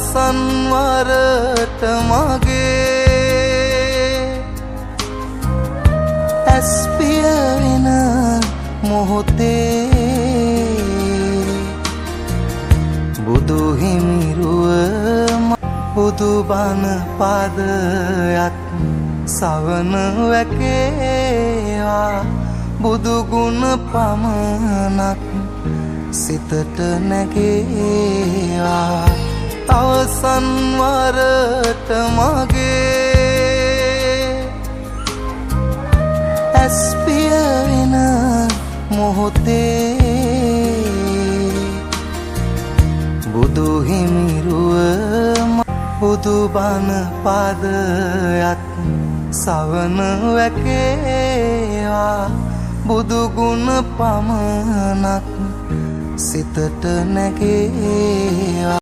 අවසන් වරට මගේ ඇස් පිය වෙන මොහොතේ බුදු හිමිරුව බුදු බණ පදයක් සවන වැකේවා බුදු ගුණ පමණක් සිතට නැගේවා අවසන් වරට මගේ ඇස් පිය වෙන මොහොතේ බුදු හිමිරුව බුදු බණ පදයක් සවන වැකේවා බුදු ගුණ පමණක් සිතට නැගේවා